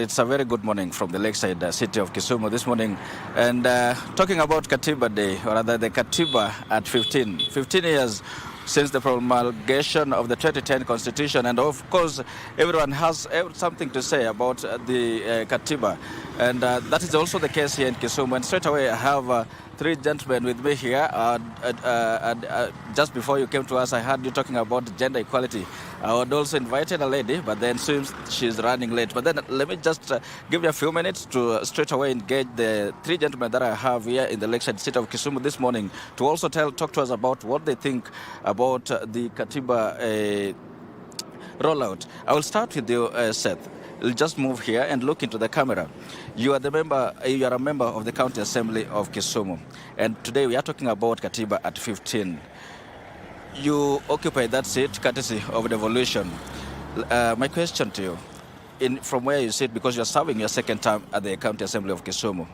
It's a very good morning from the lakeside city of Kisumu this morning. And talking about Katiba Day, or rather the Katiba at 15 years since the promulgation of the 2010 Constitution. And of course, everyone has something to say about the Katiba. And that is also the case here in Kisumu. And straight away, I have three gentlemen with me here. Just before you came to us, I heard you talking about gender equality. I would also invited a lady, but then seems she's running late. But then let me just give you a few minutes to straight away engage the three gentlemen that I have here in the lakeside city of Kisumu this morning to also talk to us about what they think about the Katiba rollout. I will start with you, Seth. We'll just move here and look into the camera. You are a member of the County Assembly of Kisumu, and today we are talking about Katiba at 15. You occupy that seat courtesy of devolution. My question to you, from where you sit, because you're serving your second term at the County Assembly of Kisumu,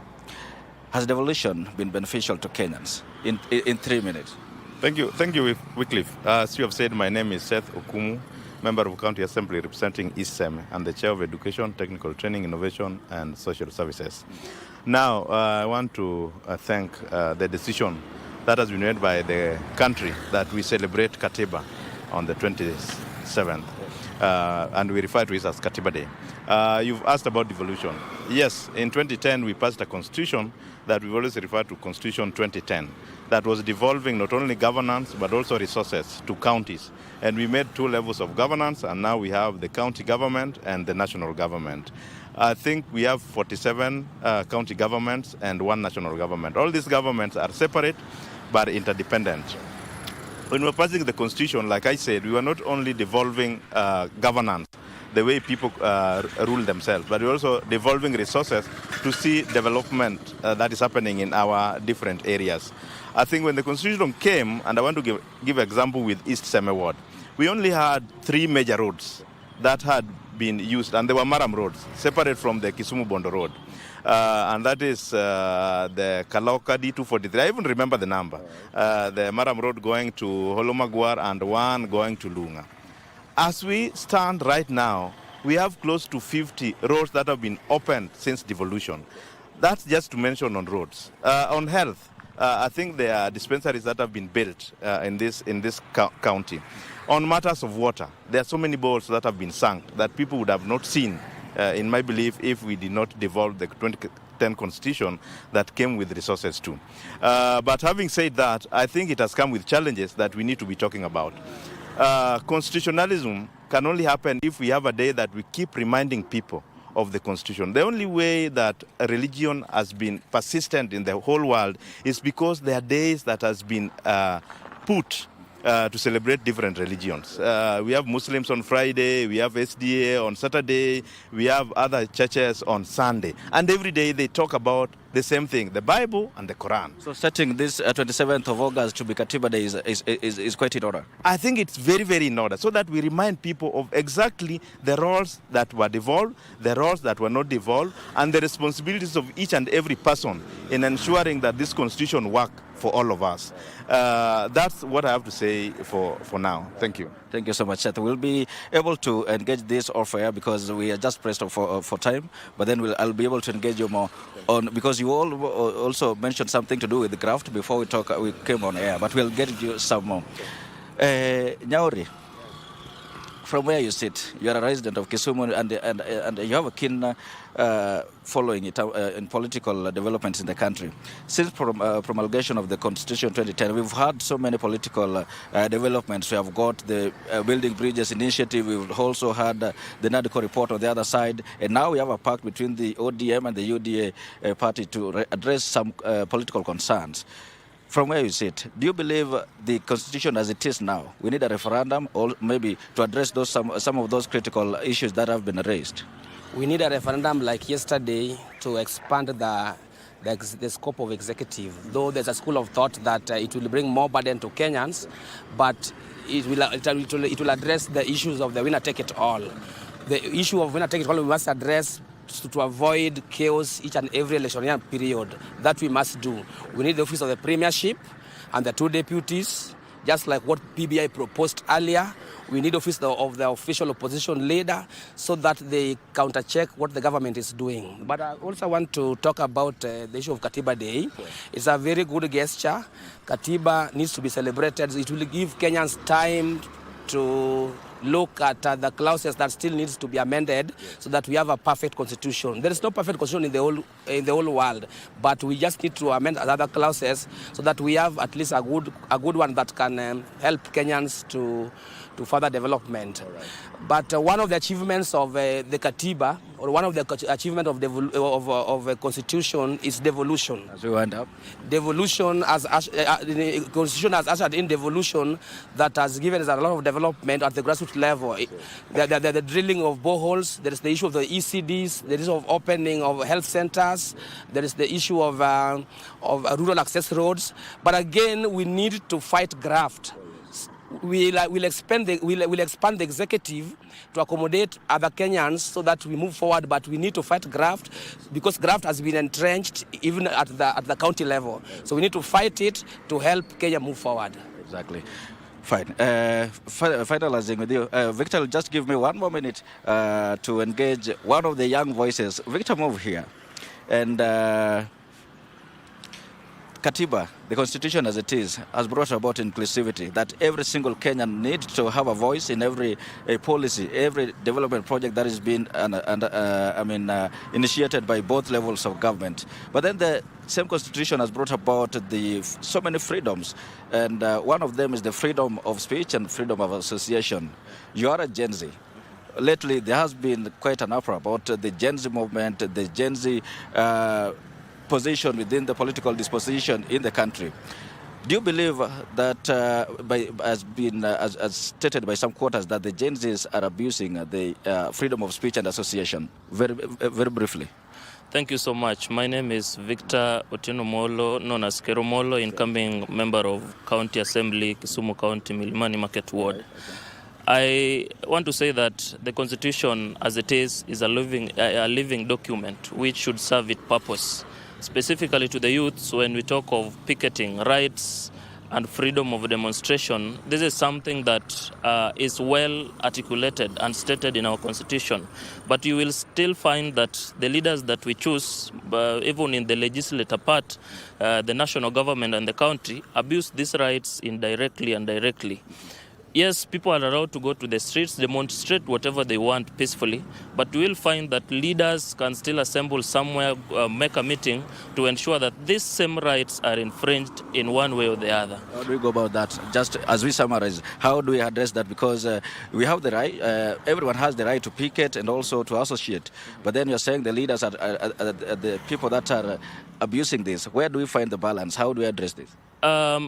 has devolution been beneficial to Kenyans? In 3 minutes. Thank you, Wycliffe. As you have said, my name is Seth Okumu, member of County Assembly representing East Seme, and the Chair of Education, Technical Training, Innovation, and Social Services. Now, I want to thank the decision that has been made by the country that we celebrate Katiba on the 27th, and we refer to it as Katiba Day. You've asked about devolution. Yes, in 2010 we passed a constitution that we've always referred to Constitution 2010 that was devolving not only governance but also resources to counties. And we made two levels of governance, and now we have the county government and the national government. I think we have 47 county governments and one national government. All these governments are separate but interdependent. When we were passing the constitution, like I said, we were not only devolving governance, the way people rule themselves, but we're also devolving resources to see development that is happening in our different areas. I think when the constitution came, and I want to give an example with East Seme Ward, we only had 3 major roads that had been used, and they were Maram roads, separate from the Kisumu Bondo Road. And that is the Kaloka D243. I even remember the number. The Maram Road going to Holomagwar and one going to Lunga. As we stand right now, we have close to 50 roads that have been opened since devolution. That's just to mention on roads. On health, I think there are dispensaries that have been built in this county. On matters of water, there are so many bowls that have been sunk that people would have not seen, in my belief, if we did not devolve the 2010 Constitution that came with resources too. But having said that, I think it has come with challenges that we need to be talking about. Constitutionalism can only happen if we have a day that we keep reminding people of the Constitution. The only way that a religion has been persistent in the whole world is because there are days that has been put to celebrate different religions. We have Muslims on Friday, we have SDA on Saturday, we have other churches on Sunday. And every day they talk about the same thing, the Bible and the Quran. So setting this 27th of August to be Katiba Day is quite in order? I think it's very, very in order, so that we remind people of exactly the roles that were devolved, the roles that were not devolved, and the responsibilities of each and every person in ensuring that this constitution works for all of us. That's what I have to say for now. Thank you. Thank you so much, Seth. We'll be able to engage this off air because we are just pressed for time, but then I'll be able to engage you more on, because you all also mentioned something to do with the graft before we came on air, but we'll get you some more. Nyauri, from where you sit, you are a resident of Kisumu, and you have a keen following it in political developments in the country. Since promulgation of the Constitution 2010, we've had so many political developments. We have got the Building Bridges initiative. We've also had the NADCO report on the other side, and now we have a pact between the ODM and the UDA party to address some political concerns. From where you sit, do you believe the Constitution as it is now, we need a referendum, or maybe to address some of those critical issues that have been raised? We need a referendum like yesterday to expand the scope of executive, though there's a school of thought that it will bring more burden to Kenyans, but it will address the issues of the winner-take-it-all. The issue of winner-take-it-all we must address to avoid chaos each and every electioneering period. That we must do. We need the office of the premiership and the 2 deputies, just like what PBI proposed earlier. We need office of the official opposition leader so that they counter-check what the government is doing. But I also want to talk about the issue of Katiba Day. It's a very good gesture. Katiba needs to be celebrated. It will give Kenyans time to look at the clauses that still needs to be amended so that we have a perfect constitution. There is no perfect constitution in the whole world, but we just need to amend other clauses so that we have at least a good one that can help Kenyans to further development. But one of the achievements of the Katiba, or one of the achievements of a constitution is devolution. As we wind up, Devolution, the constitution has ushered in devolution that has given us a lot of development at the grassroots level. The drilling of boreholes, there is the issue of the ECDs, there is of opening of health centers, there is the issue of rural access roads. But again, we need to fight graft. We'll expand the executive to accommodate other Kenyans so that we move forward, but we need to fight graft because graft has been entrenched even at the county level. So we need to fight it to help Kenya move forward. exactly. Fine. Finalizing with you, Victor, just give me 1 more minute to engage one of the young voices. Victor, move here. And Katiba, the constitution as it is, has brought about inclusivity, that every single Kenyan needs to have a voice in every policy, every development project that is being initiated by both levels of government. But then the same constitution has brought about so many freedoms, and one of them is the freedom of speech and freedom of association. You are a Gen Z. Lately, there has been quite an uproar about the Gen Z movement, the Gen Z position within the political disposition in the country. Do you believe that, as stated by some quarters, that the Gen Zs are abusing the freedom of speech and association? Very briefly. Thank you so much. My name is Victor Otieno Molo, known as Kero Molo, incoming member of County Assembly, Kisumu County, Milimani Market Ward. I want to say that the Constitution, as it is a living document which should serve its purpose. Specifically to the youths, when we talk of picketing, rights and freedom of demonstration, this is something that is well articulated and stated in our constitution. But you will still find that the leaders that we choose, even in the legislative part, the national government and the country, abuse these rights indirectly and directly. Yes, people are allowed to go to the streets, demonstrate whatever they want peacefully, but you will find that leaders can still assemble somewhere, make a meeting to ensure that these same rights are infringed in one way or the other. How do we go about that? Just as we summarize, how do we address that? Because we have the right, everyone has the right to picket and also to associate. But then you're saying the leaders are the people that are abusing this. Where do we find the balance? How do we address this?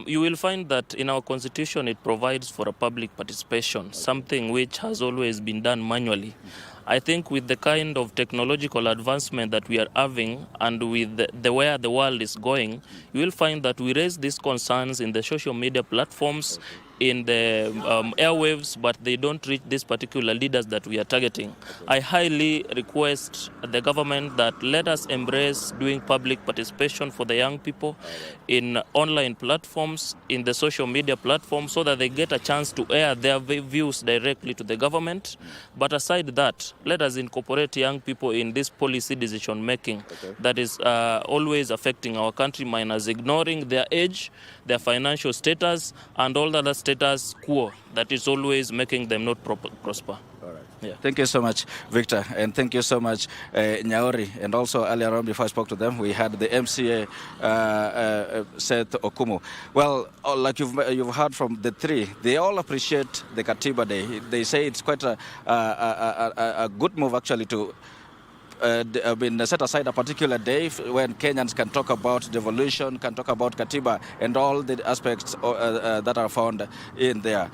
You will find that in our constitution it provides for a public participation, something which has always been done manually. I think with the kind of technological advancement that we are having and with the where the world is going, you will find that we raise these concerns in the social media platforms, in the airwaves, but they don't reach these particular leaders that we are targeting. I highly request the government that let us embrace doing public participation for the young people in online platforms, in the social media platforms, so that they get a chance to air their views directly to the government. But aside that, let us incorporate young people in this policy decision making that is always affecting our country, minus ignoring their age, their financial status, and all the other status quo that is always making them not prosper. All right. Yeah. Thank you so much, Victor, and thank you so much, Nyaori. And also earlier on, before I spoke to them, we had the MCA, Seth Okumu. Well, like you've heard from the three, they all appreciate the Katiba Day. They say it's quite a good move actually to set aside a particular day when Kenyans can talk about devolution, can talk about Katiba and all the aspects that are found in there.